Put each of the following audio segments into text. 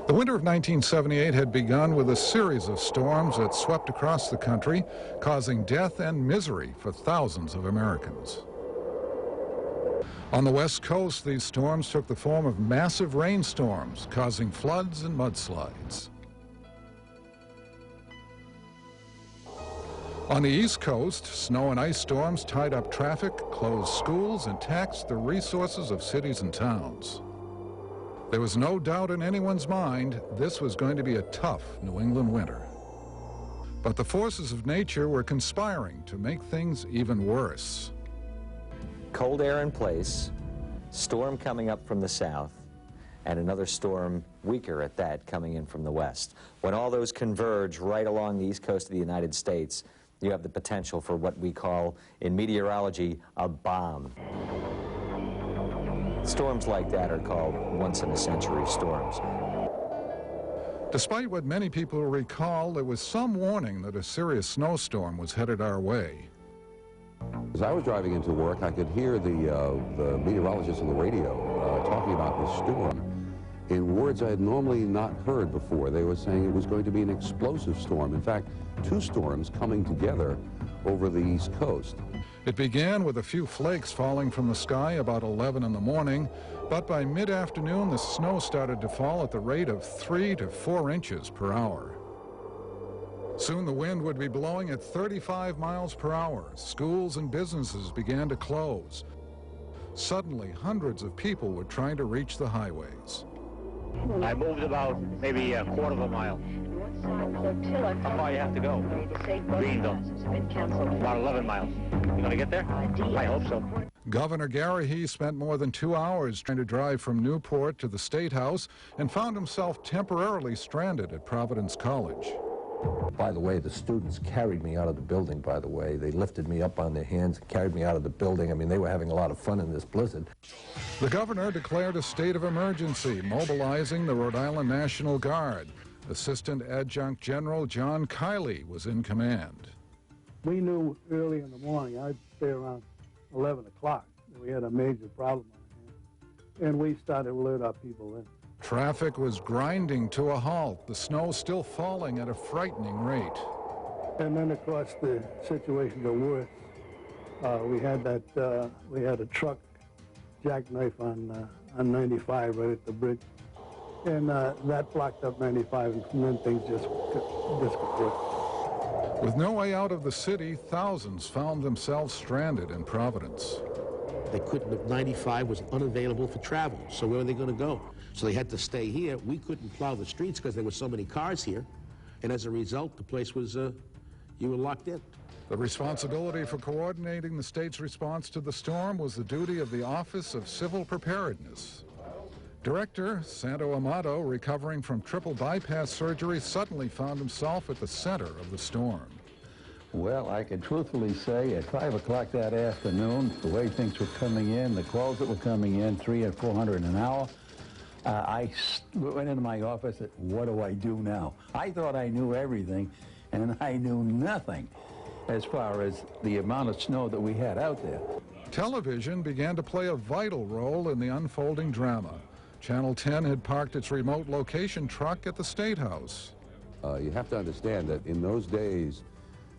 The winter of 1978 had begun with a series of storms that swept across the country, causing death and misery for thousands of Americans. On the West Coast, these storms took the form of massive rainstorms, causing floods and mudslides. On the East Coast, snow and ice storms tied up traffic, closed schools, and taxed the resources of cities and towns. There was no doubt in anyone's mind this was going to be a tough New England winter. But the forces of nature were conspiring to make things even worse. Cold air in place, storm coming up from the south, and another storm, weaker at that, coming in from the west. When all those converge right along the east coast of the United States, you have the potential for what we call, in meteorology, a bomb. Storms like that are called once-in-a-century storms. Despite what many people recall, there was some warning that a serious snowstorm was headed our way. As I was driving into work, I could hear the meteorologist on the radio talking about the storm in words I had normally not heard before. They were saying it was going to be an explosive storm. In fact, two storms coming together over the East Coast. It began with a few flakes falling from the sky about 11 in the morning, but by mid-afternoon the snow started to fall at the rate of 3 to 4 inches per hour. Soon the wind would be blowing at 35 miles per hour. Schools and businesses began to close. Suddenly, hundreds of people were trying to reach the highways. I moved about maybe a quarter of a mile. How far you have to go? Greenville. About 11 miles. You gonna get there? I hope so. Governor Garrahy spent more than 2 hours trying to drive from Newport to the State House and found himself temporarily stranded at Providence College. By the way, the students carried me out of the building, by the way. They lifted me up on their hands and carried me out of the building. I mean, they were having a lot of fun in this blizzard. The governor declared a state of emergency, mobilizing the Rhode Island National Guard. Assistant Adjunct General John Kiley was in command. We knew early in the morning, I'd say around 11 o'clock, that we had a major problem on hand. And we started to alert our people then. Traffic was grinding to a halt, the snow still falling at a frightening rate. And then, of course, the situation got worse. We had a truck jackknife on 95 right at the bridge. And that blocked up 95, and from then things just got worse. With no way out of the city, thousands found themselves stranded in Providence. They couldn't, 95 was unavailable for travel, so where were they going to go? So they had to stay here. We couldn't plow the streets because there were so many cars here, and as a result, the place was, you were locked in. The responsibility for coordinating the state's response to the storm was the duty of the Office of Civil Preparedness. Director Santo Amato, recovering from triple bypass surgery, suddenly found himself at the center of the storm. Well, I can truthfully say at 5 o'clock that afternoon, the way things were coming in, the calls that were coming in, 300 and 400 an hour, I went into my office and said, what do I do now? I thought I knew everything, and I knew nothing as far as the amount of snow that we had out there. Television began to play a vital role in the unfolding drama. Channel 10 had parked its remote location truck at the State House. You have to understand that in those days,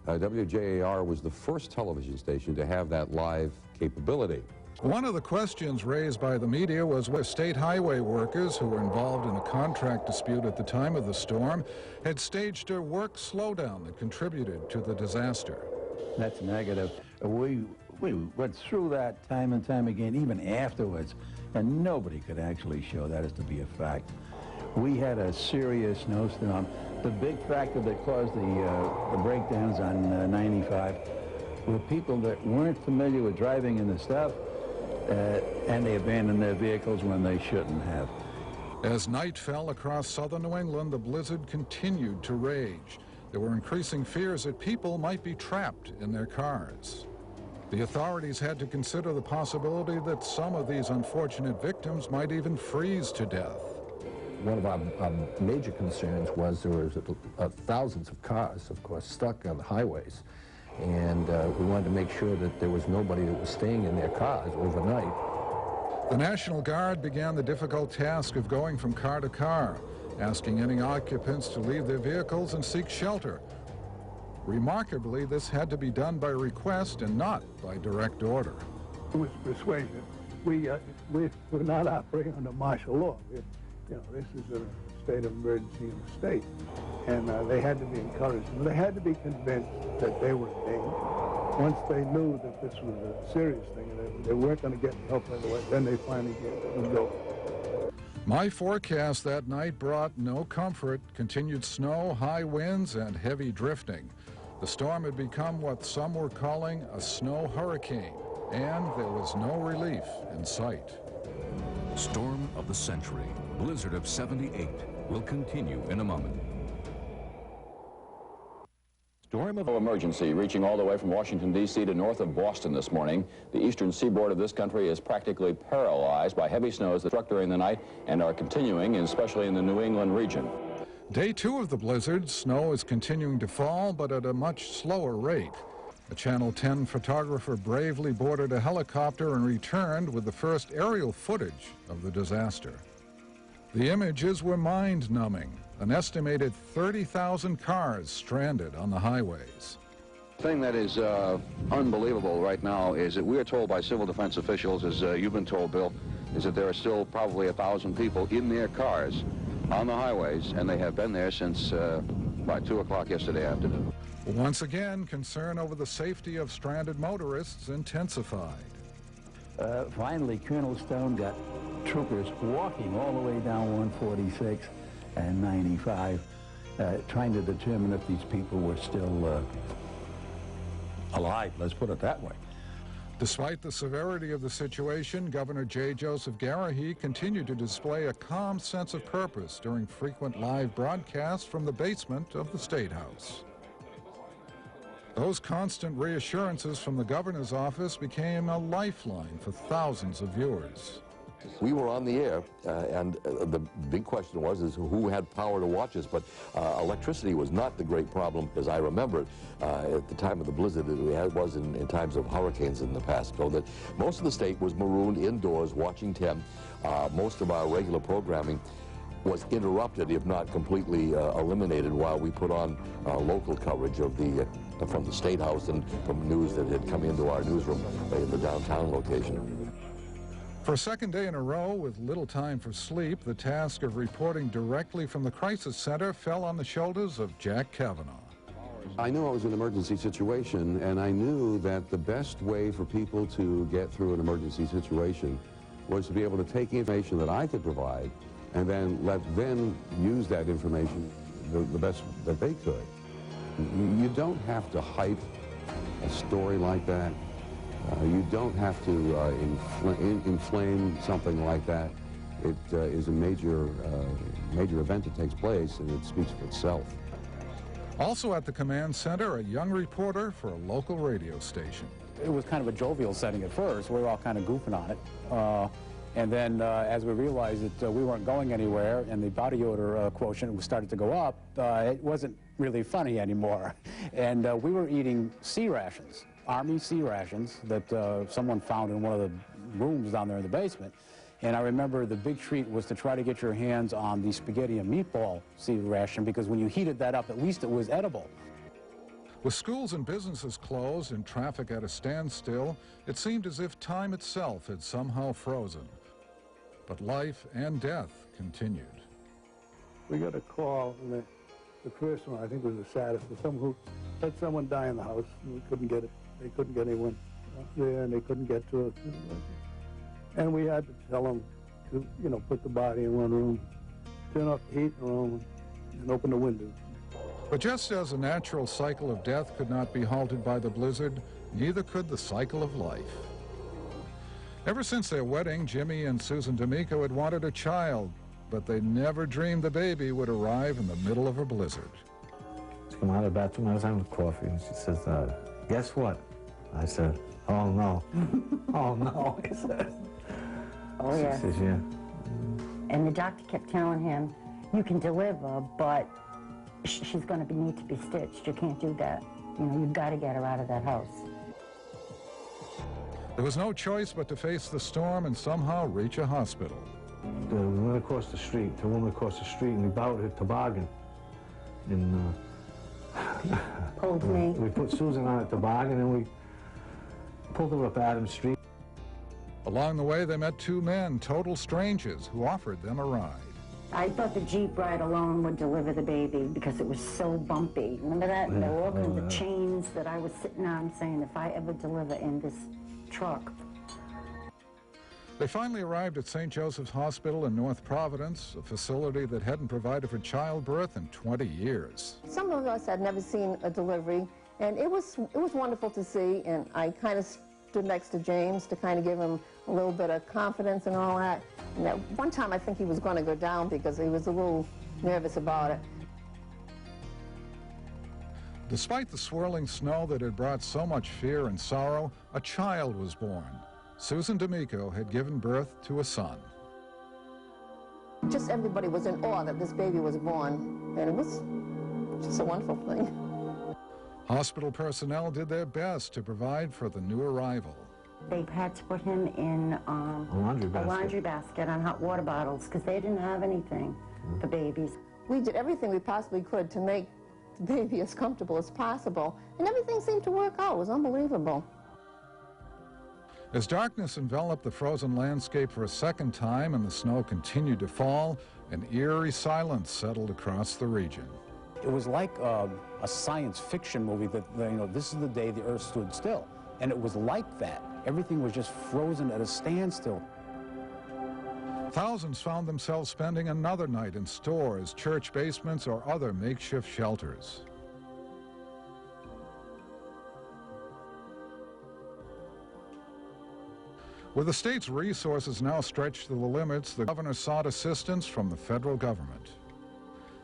WJAR was the first television station to have that live capability. One of the questions raised by the media was whether state highway workers who were involved in a contract dispute at the time of the storm had staged a work slowdown that contributed to the disaster. That's negative. We went through that time and time again, even afterwards, and nobody could actually show that as to be a fact. We had a serious snowstorm. The big factor that caused the breakdowns on 95 were people that weren't familiar with driving in the stuff, and they abandoned their vehicles when they shouldn't have. As night fell across southern New England, the blizzard continued to rage. There were increasing fears that people might be trapped in their cars. The authorities had to consider the possibility that some of these unfortunate victims might even freeze to death. One of our major concerns was there was thousands of cars, of course, stuck on the highways. And we wanted to make sure that there was nobody that was staying in their cars overnight. The National Guard began the difficult task of going from car to car. asking any occupants to leave their vehicles and seek shelter. Remarkably, this had to be done by request and not by direct order. It was persuasion. We're not operating under martial law. This is a state of emergency in the state. And they had to be encouraged. And they had to be convinced that they were in danger. Once they knew that this was a serious thing and they weren't going to get help right away, then they finally would go. My forecast that night brought no comfort. Continued snow, high winds, and heavy drifting. The storm had become what some were calling a snow hurricane, and there was no relief in sight. Storm of the century, blizzard of '78, will continue in a moment. Storm of emergency reaching all the way from Washington, D.C. to north of Boston this morning. The eastern seaboard of this country is practically paralyzed by heavy snows that struck during the night and are continuing, especially in the New England region. Day 2 of the blizzard, snow is continuing to fall, but at a much slower rate. A Channel 10 photographer bravely boarded a helicopter and returned with the first aerial footage of the disaster. The images were mind-numbing. An estimated 30,000 cars stranded on the highways. The thing that is unbelievable right now is that we're told by civil defense officials, as you've been told, Bill, is that there are still probably 1,000 people in their cars on the highways, and they have been there since about 2 o'clock yesterday afternoon. Once again, concern over the safety of stranded motorists intensified. Finally, Colonel Stone got troopers walking all the way down 146 and 95, trying to determine if these people were still alive, let's put it that way. Despite the severity of the situation, Governor J. Joseph Garrahy continued to display a calm sense of purpose during frequent live broadcasts from the basement of the State House. Those constant reassurances from the governor's office became a lifeline for thousands of viewers. We were on the air, and the big question was who had power to watch us, but electricity was not the great problem, as I remember it, at the time of the blizzard that we had was in times of hurricanes in the past. So that most of the state was marooned indoors watching 10. Most of our regular programming was interrupted, if not completely eliminated, while we put on local coverage of from the State House and from news that had come into our newsroom in the downtown location. For a second day in a row, with little time for sleep, the task of reporting directly from the crisis center fell on the shoulders of Jack Kavanaugh. I knew I was in an emergency situation, and I knew that the best way for people to get through an emergency situation was to be able to take information that I could provide and then let them use that information the best that they could. You don't have to hype a story like that. You don't have to inflame something like that. It is a major event that takes place, and it speaks for itself. Also at the command center, a young reporter for a local radio station. It was kind of a jovial setting at first. We were all kind of goofing on it. And then as we realized that we weren't going anywhere and the body odor quotient started to go up, it wasn't really funny anymore. And we were eating C rations. Army C rations that someone found in one of the rooms down there in the basement. And I remember the big treat was to try to get your hands on the spaghetti and meatball C ration, because when you heated that up, at least it was edible. With schools and businesses closed and traffic at a standstill, it seemed as if time itself had somehow frozen. But life and death continued. We got a call, and the first one I think was the saddest. Someone who had someone die in the house, and we couldn't get it. They couldn't get anyone there, and they couldn't get to it. And we had to tell them to, put the body in one room, turn off the heat in the room, and open the windows. But just as a natural cycle of death could not be halted by the blizzard, neither could the cycle of life. Ever since their wedding, Jimmy and Susan D'Amico had wanted a child, but they never dreamed the baby would arrive in the middle of a blizzard. She came out of the bathroom, I was having coffee, and she says, guess what? I said, oh no. Oh no, he said. Oh yeah. She says, yeah. And the doctor kept telling him, you can deliver, but she's going to need to be stitched. You can't do that. You've got to get her out of that house. There was no choice but to face the storm and somehow reach a hospital. We went across the street, the woman across the street, and we borrowed her toboggan. And pulled me. We put Susan on a toboggan and we pulled her up Adams Street. Along the way, they met two men, total strangers, who offered them a ride. I thought the Jeep ride alone would deliver the baby because it was so bumpy. Remember that? And there were all kinds of chains that I was sitting on saying, if I ever deliver in this truck. They finally arrived at St. Joseph's Hospital in North Providence, a facility that hadn't provided for childbirth in 20 years. Some of us had never seen a delivery, and it was wonderful to see, and I kind of stood next to James to kind of give him a little bit of confidence and all that. And at one time I think he was going to go down because he was a little nervous about it. Despite the swirling snow that had brought so much fear and sorrow, a child was born. Susan D'Amico had given birth to a son. Just everybody was in awe that this baby was born, and it was just a wonderful thing. Hospital personnel did their best to provide for the new arrival. They had to put him in a laundry basket on hot water bottles because they didn't have anything for babies. We did everything we possibly could to make the baby as comfortable as possible, and everything seemed to work out. It was unbelievable. As darkness enveloped the frozen landscape for a second time and the snow continued to fall, an eerie silence settled across the region. It was like a science fiction movie that, you know, this is the day the Earth stood still. And it was like that. Everything was just frozen at a standstill. Thousands found themselves spending another night in stores, church basements, or other makeshift shelters. With the state's resources now stretched to the limits, the governor sought assistance from the federal government.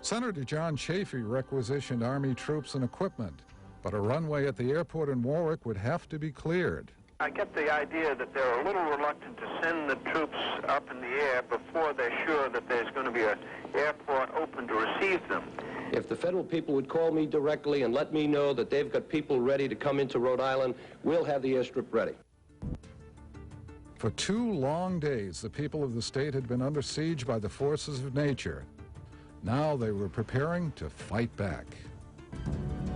Senator John Chafee requisitioned Army troops and equipment, but a runway at the airport in Warwick would have to be cleared. I get the idea that they're a little reluctant to send the troops up in the air before they're sure that there's going to be an airport open to receive them. If the federal people would call me directly and let me know that they've got people ready to come into Rhode Island, we'll have the airstrip ready. For 2 long days, the people of the state had been under siege by the forces of nature. Now they were preparing to fight back.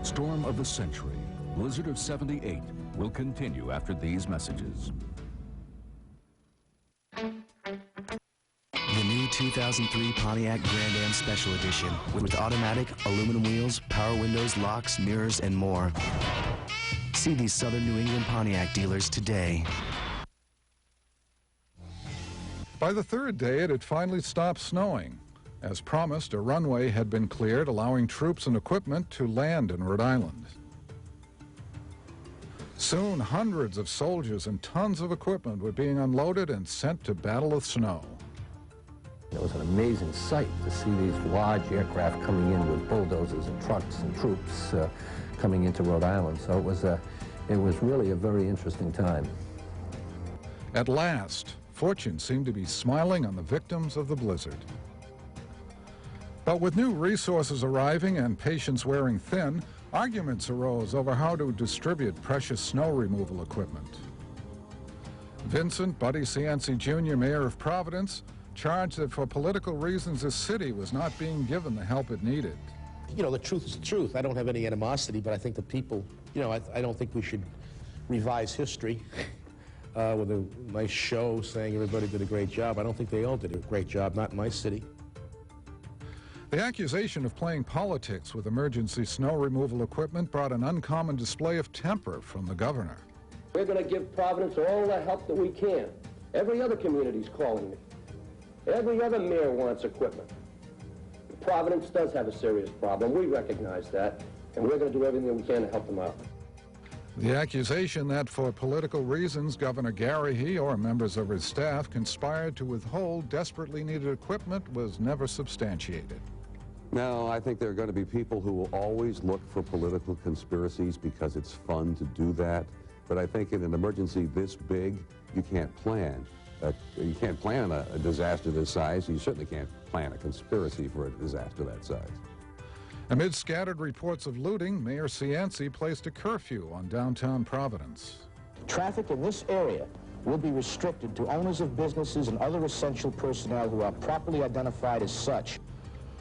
Storm of the Century, Blizzard of '78, will continue after these messages. The new 2003 Pontiac Grand Am Special Edition with automatic, aluminum wheels, power windows, locks, mirrors, and more. See these Southern New England Pontiac dealers today. By the 3rd day, it had finally stopped snowing. As promised, a runway had been cleared, allowing troops and equipment to land in Rhode Island. Soon, hundreds of soldiers and tons of equipment were being unloaded and sent to battle the snow. It was an amazing sight to see these large aircraft coming in with bulldozers and trucks and troops coming into Rhode Island. So it was really a very interesting time. At last, fortune seemed to be smiling on the victims of the blizzard. But with new resources arriving and patience wearing thin, arguments arose over how to distribute precious snow removal equipment. Vincent Buddy Cianci Jr., mayor of Providence, charged that for political reasons the city was not being given the help it needed. You know, the truth is the truth. I don't have any animosity, but I think the people, you know, I don't think we should revise history with a nice show saying everybody did a great job. I don't think they all did a great job, not in my city. The accusation of playing politics with emergency snow removal equipment brought an uncommon display of temper from the governor. We're going to give Providence all the help that we can. Every other community's calling me. Every other mayor wants equipment. Providence does have a serious problem. We recognize that, and we're going to do everything we can to help them out. The accusation that for political reasons Governor Garrahy or members of his staff conspired to withhold desperately needed equipment was never substantiated. No, I think there are going to be people who will always look for political conspiracies because it's fun to do that. But I think in an emergency this big, you can't plan. You can't plan a disaster this size. You certainly can't plan a conspiracy for a disaster that size. Amid scattered reports of looting, Mayor Cianci placed a curfew on downtown Providence. Traffic in this area will be restricted to owners of businesses and other essential personnel who are properly identified as such.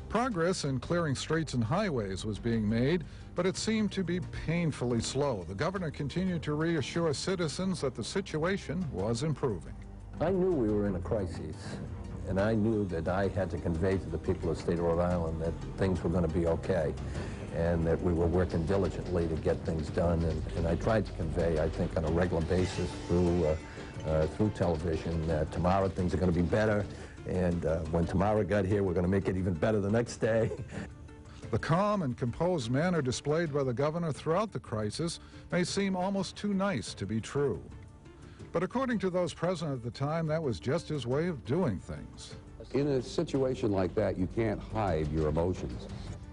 Progress in clearing streets and highways was being made, but it seemed to be painfully slow. The governor continued to reassure citizens that the situation was improving. I knew we were in a crisis, and I knew that I had to convey to the people of the state of Rhode Island that things were going to be okay, and that we were working diligently to get things done. And I tried to convey, I think, on a regular basis through television that tomorrow things are going to be better, and when tomorrow got here, we're going to make it even better the next day. The calm and composed manner displayed by the governor throughout the crisis may seem almost too nice to be true. But according to those present at the time, that was just his way of doing things. In a situation like that, you can't hide your emotions.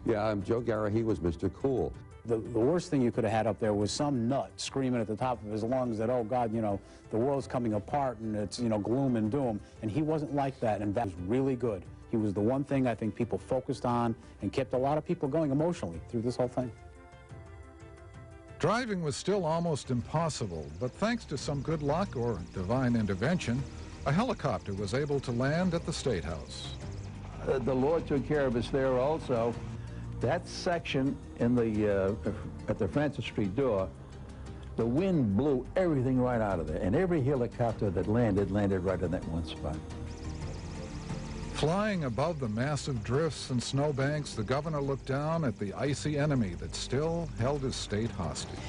Yeah, I'm Joe Gara. He was Mr. Cool. The worst thing you could have had up there was some nut screaming at the top of his lungs that, oh, God, you know, the world's coming apart and it's, you know, gloom and doom. And he wasn't like that, and that was really good. He was the one thing I think people focused on and kept a lot of people going emotionally through this whole thing. Driving was still almost impossible, but thanks to some good luck or divine intervention, a helicopter was able to land at the State House. The Lord took care of us there also. That section in the at the Francis Street door, the wind blew everything right out of there, and every helicopter that landed right in that one spot. Flying above the massive drifts and snowbanks, the governor looked down at the icy enemy that still held his state hostage.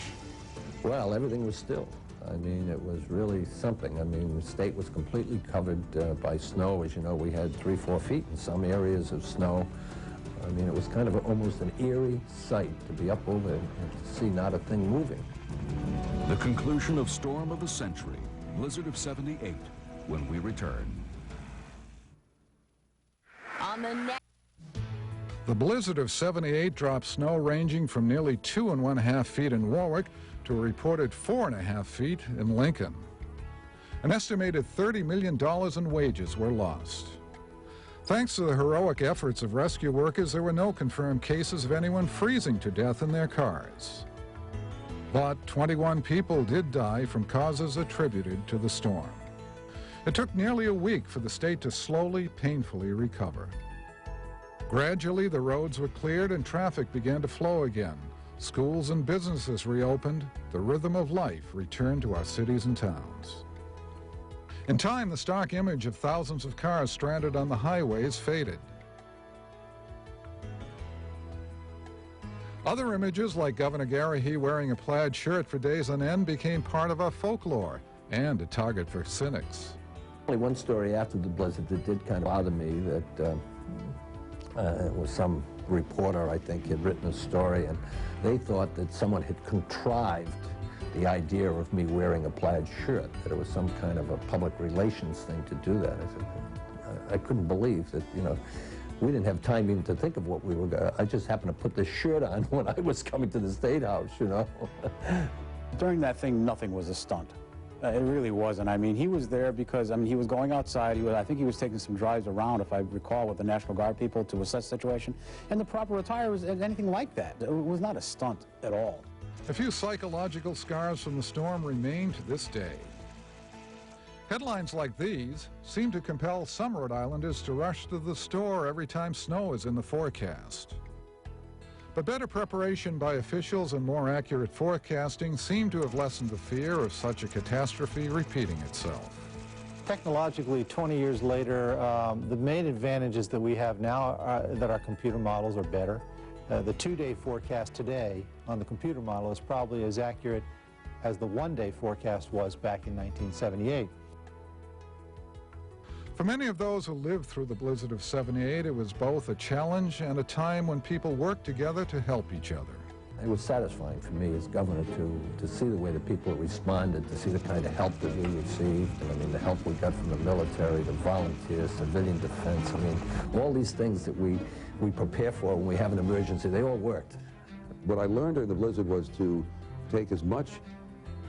Well, everything was still. I mean, it was really something. I mean, the state was completely covered by snow. As you know, we had 3-4 feet in some areas of snow. I mean, it was kind of almost an eerie sight to be up over and to see not a thing moving. The conclusion of Storm of the Century, Blizzard of '78, when we return. On the next. The blizzard of '78 dropped snow ranging from nearly 2½ feet in Warwick to a reported 4½ feet in Lincoln. An estimated $30 million in wages were lost. Thanks to the heroic efforts of rescue workers, there were no confirmed cases of anyone freezing to death in their cars. But 21 people did die from causes attributed to the storm. It took nearly a week for the state to slowly, painfully recover. Gradually, the roads were cleared and traffic began to flow again. Schools and businesses reopened. The rhythm of life returned to our cities and towns. In time, the stark image of thousands of cars stranded on the highways faded. Other images, like Governor Garrahy wearing a plaid shirt for days on end, became part of our folklore and a target for cynics. Only one story after the blizzard that did kind of bother me, that it was some reporter, I think, had written a story, and they thought that someone had contrived the idea of me wearing a plaid shirt, that it was some kind of a public relations thing to do that. I said, I couldn't believe that, you know, we didn't have time even to think of what we were going to. I just happened to put this shirt on when I was coming to the State House, you know. During that thing, nothing was a stunt. It really wasn't. I mean, he was there because, I mean, he was going outside. I think he was taking some drives around, if I recall, with the National Guard people to assess the situation. And the proper attire was anything like that. It was not a stunt at all. A few psychological scars from the storm remain to this day. Headlines like these seem to compel some Rhode Islanders to rush to the store every time snow is in the forecast. But better preparation by officials and more accurate forecasting seem to have lessened the fear of such a catastrophe repeating itself. Technologically, 20 years later, the main advantages that we have now are that our computer models are better. The 2-day forecast today on the computer model is probably as accurate as the 1-day forecast was back in 1978. For many of those who lived through the blizzard of '78, it was both a challenge and a time when people worked together to help each other. It was satisfying for me as governor to see the way the people responded, to see the kind of help that we received. And I mean, the help we got from the military, the volunteers, civilian defense. I mean, all these things that we prepare for when we have an emergency, they all worked. What I learned during the blizzard was to take as much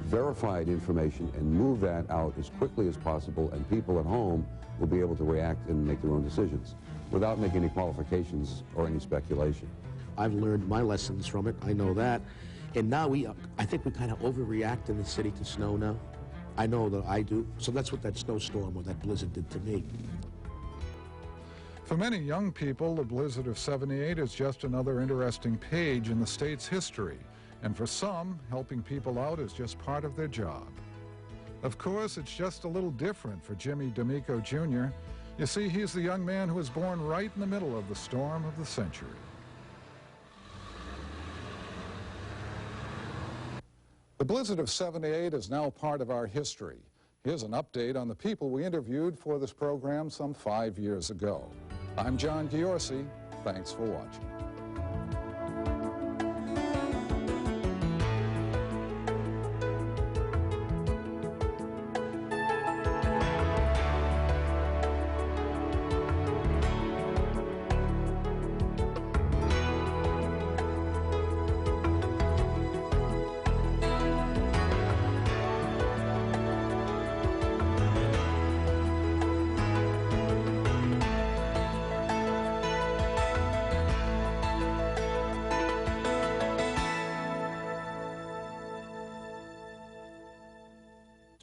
verified information and move that out as quickly as possible, and people at home will be able to react and make their own decisions without making any qualifications or any speculation. I've learned my lessons from it, I know that. And now I think we kind of overreact in the city to snow now. I know that I do. So that's what that snowstorm or that blizzard did to me. For many young people, the blizzard of '78 is just another interesting page in the state's history. And for some, helping people out is just part of their job. Of course, it's just a little different for Jimmy D'Amico Jr. You see, he's the young man who was born right in the middle of the storm of the century. The blizzard of '78 is now part of our history. Here's an update on the people we interviewed for this program some 5 years ago. I'm John Giorsi. Thanks for watching.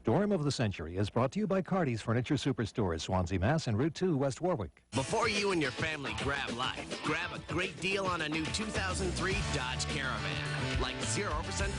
Storm of the Century is brought to you by Cardi's Furniture Superstores, Swansea, Mass. and Route 2, West Warwick. Before you and your family grab life, grab a great deal on a new 2003 Dodge Caravan. Like 0%